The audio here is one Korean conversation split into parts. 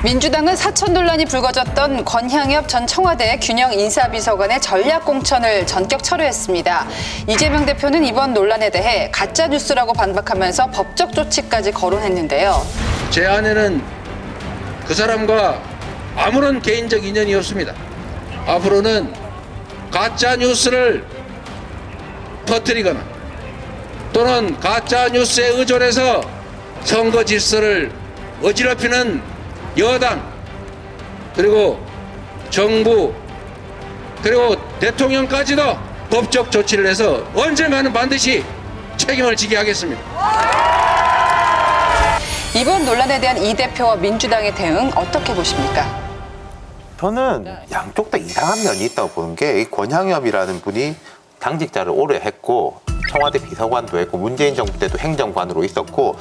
민주당은 사천 논란이 불거졌던 권향엽 전 청와대 균형 인사비서관의 전략 공천을 전격 철회했습니다. 이재명 대표는 이번 논란에 대해 가짜 뉴스라고 반박하면서 법적 조치까지 거론했는데요. 제 안에는 그 사람과 아무런 개인적 인연이 없습니다. 앞으로는 가짜 뉴스를 퍼뜨리거나 또는 가짜 뉴스에 의존해서 선거 질서를 어지럽히는 여당 그리고 정부 그리고 대통령까지도 법적 조치를 해서 언젠가는 반드시 책임을 지게 하겠습니다. 이번 논란에 대한 이 대표와 민주당의 대응 어떻게 보십니까? 저는 양쪽 다 이상한 면이 있다고 보는 게 이 권향엽이라는 분이 당직자를 오래 했고 청와대 비서관도 했고 문재인 정부 때도 행정관으로 있었고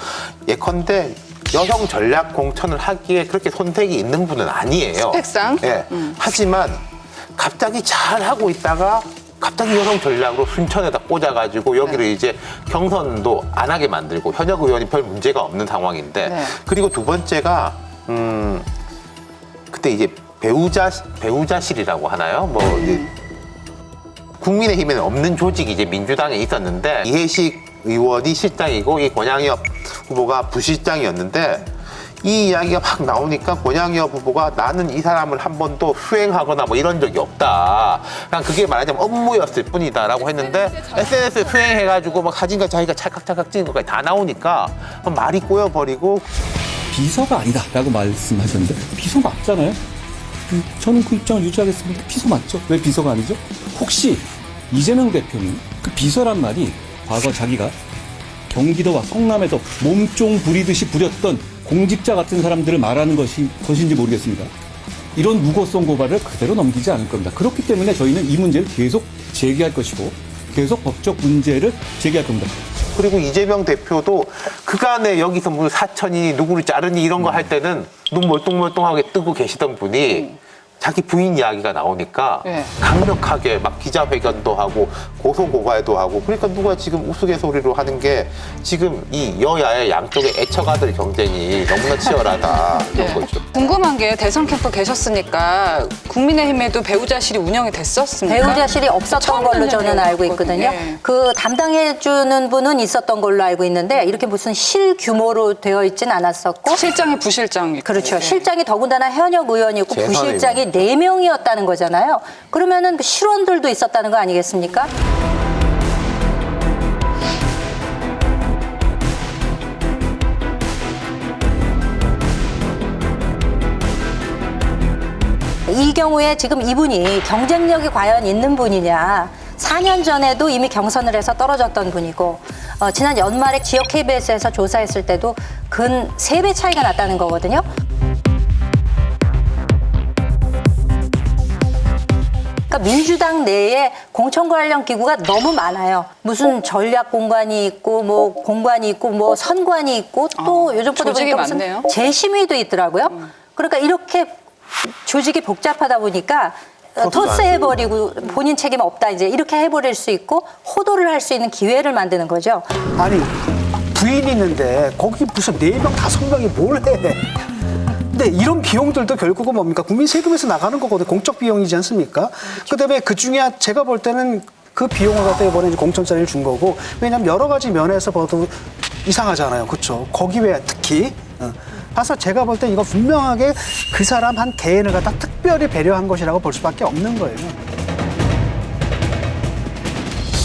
예컨대 여성 전략 공천을 하기에 그렇게 손색이 있는 분은 아니에요. 스펙상? 예. 하지만 갑자기 잘 하고 있다가 갑자기 여성 전략으로 순천에다 꽂아가지고 여기를 이제 경선도 안 하게 만들고 현역 의원이 별 문제가 없는 상황인데 그리고 두 번째가 그때 이제 배우자실이라고 하나요? 뭐 국민의힘에는 없는 조직이 이제 민주당에 있었는데 이해식 의원이 실장이고 이 권향엽 후보가 부실장이었는데 이 이야기가 막 나오니까 권향엽 후보가 나는 이 사람을 한 번도 수행하거나 뭐 이런 적이 없다. 그냥 그게 말하자면 업무였을 뿐이다라고 했는데 SNS에 수행해가지고 막 사진과 자기가 찰칵찰칵 찍은 것까지 다 나오니까 말이 꼬여버리고 비서가 아니다라고 말씀하셨는데 비서 맞잖아요. 저는 그 입장을 유지하겠습니다. 비서 맞죠? 왜 비서가 아니죠? 혹시 이재명 대표는 그 비서란 말이 과거 자기가 경기도와 성남에서 몸종 부리듯이 부렸던 공직자 같은 사람들을 말하는 것인지 모르겠습니다. 이런 무고성 고발을 그대로 넘기지 않을 겁니다. 그렇기 때문에 저희는 이 문제를 계속 제기할 것이고 계속 법적 문제를 제기할 겁니다. 그리고 이재명 대표도 그간에 여기서 무슨 사천이 누구를 자르니 이런 거 할 때는 눈 멀뚱멀뚱하게 뜨고 계시던 분이 자기 부인 이야기가 나오니까 강력하게 막 기자회견도 하고 고소고발도 하고 그러니까 누가 지금 우스갯소리로 하는 게 지금 이 여야의 양쪽의 애처가들 경쟁이 너무나 치열하다 이런 거죠. 궁금한 게 대선 캠프 계셨으니까 국민의힘에도 배우자실이 운영이 됐었습니까? 배우자실이 없었던 걸로 저는 알고 있거든요. 그 담당해주는 분은 있었던 걸로 알고 있는데 이렇게 무슨 실 규모로 되어 있진 않았었고 실장이 부실장이 그렇죠. 실장이 더군다나 현역 의원이었고 부실장이 4명이었다는 거잖아요. 그러면은 그 실원들도 있었다는 거 아니겠습니까? 이 경우에 지금 이분이 경쟁력이 과연 있는 분이냐. 4년 전에도 이미 경선을 해서 떨어졌던 분이고 지난 연말에 지역 KBS에서 조사했을 때도 근 3배 차이가 났다는 거거든요. 민주당 내에 공천 관련 기구가 너무 많아요. 무슨 전략 공관이 있고, 뭐 공관이 있고, 뭐 선관이 있고, 또 요즘 보다 보니까 무슨 많네요. 재심의도 있더라고요. 그러니까 이렇게 조직이 복잡하다 보니까 토스해버리고 본인 책임 없다 이제 이렇게 해버릴 수 있고 호도를 할 수 있는 기회를 만드는 거죠. 아니 부인이 있는데 거기 무슨 4명, 5명이 뭘 해? 근데 이런 비용들도 결국은 뭡니까? 국민 세금에서 나가는 거거든요. 공적 비용이지 않습니까? 그다음에 그중에 제가 볼 때는 그 비용을 갖다 이번에 공천자리를 준 거고 왜냐하면 여러 가지 면에서 봐도 이상하잖아요. 그렇죠? 거기 왜 특히 그래서 제가 볼 때 이거 분명하게 그 사람 한 개인을 갖다 특별히 배려한 것이라고 볼 수밖에 없는 거예요.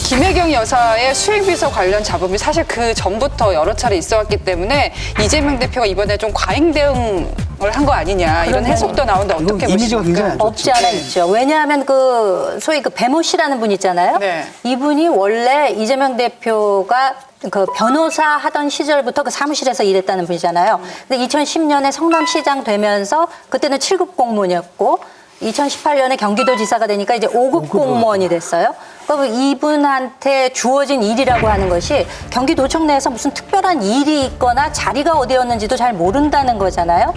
김혜경 여사의 수행비서 관련 잡음이 사실 그 전부터 여러 차례 있어왔기 때문에 이재명 대표가 이번에 좀 과잉 대응을 한 거 아니냐 이런 해석도 나오는데 어떻게 이미지가 굉장히 보십니까? 안 좋죠. 없지 않아 있죠. 왜냐하면 그 소위 그 배모 씨라는 분 있잖아요. 이분이 원래 이재명 대표가 그 변호사 하던 시절부터 그 사무실에서 일했다는 분이잖아요. 근데 2010년에 성남시장 되면서 그때는 7급 공무원이었고 2018년에 경기도지사가 되니까 이제 5급 공무원이 됐어요. 그럼 이분한테 주어진 일이라고 하는 것이 경기도청 내에서 무슨 특별한 일이 있거나 자리가 어디였는지도 잘 모른다는 거잖아요.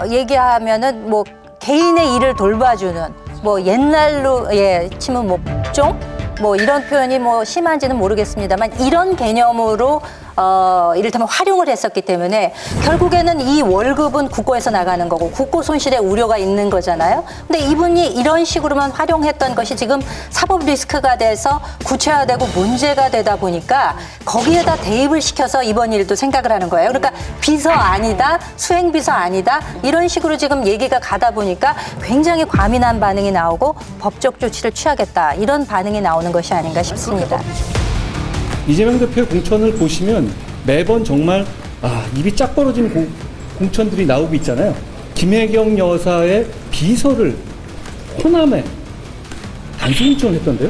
얘기하면은 뭐 개인의 일을 돌봐주는 뭐 옛날로 치면 뭐 복종 뭐 이런 표현이 뭐 심한지는 모르겠습니다만 이런 개념으로 이를테면 활용을 했었기 때문에 결국에는 이 월급은 국고에서 나가는 거고 국고 손실의 우려가 있는 거잖아요. 근데 이분이 이런 식으로만 활용했던 것이 지금 사법 리스크가 돼서 구체화되고 문제가 되다 보니까 거기에다 대입을 시켜서 이번 일도 생각을 하는 거예요. 그러니까 비서 아니다, 수행비서 아니다 이런 식으로 지금 얘기가 가다 보니까 굉장히 과민한 반응이 나오고 법적 조치를 취하겠다 이런 반응이 나오는 것이 아닌가 싶습니다. 이재명 대표의 공천을 보시면 매번 정말 입이 짝 벌어진 공천들이 나오고 있잖아요. 김혜경 여사의 비서를 호남에 단순 지원했던데요.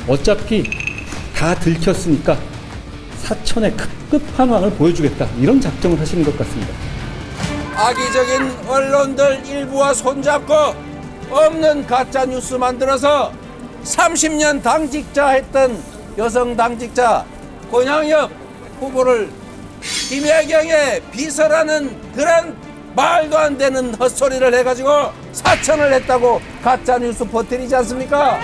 어차피 다 들켰으니까 사천의 끝판왕을 보여주겠다. 이런 작정을 하시는 것 같습니다. 악의적인 언론들 일부와 손잡고 없는 가짜 뉴스 만들어서 30년 당직자 했던 여성 당직자 권양엽 후보를 김혜경의 비서라는 그런 말도 안 되는 헛소리를 해가지고 사천을 했다고 가짜 뉴스 퍼뜨리지 않습니까?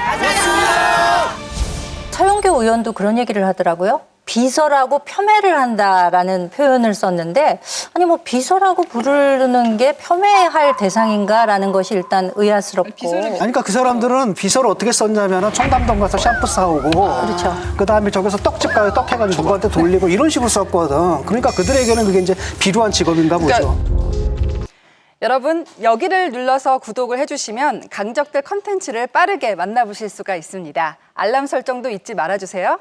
서영교 의원도 그런 얘기를 하더라고요. 비서라고 폄훼를 한다라는 표현을 썼는데 아니 뭐 비서라고 부르는 게 폄훼할 대상인가라는 것이 일단 의아스럽고. 아니, 그러니까 그 사람들은 비서를 어떻게 썼냐면 청담동 가서 샴푸 사오고 그렇죠. 그다음에 저기서 떡집 가서 떡 해가지고 누구한테 돌리고 이런 식으로 썼거든. 그러니까 그들에게는 그게 이제 비루한 직업인가 보죠. 여러분 여기를 눌러서 구독을 해주시면 강적들 컨텐츠를 빠르게 만나보실 수가 있습니다. 알람 설정도 잊지 말아주세요.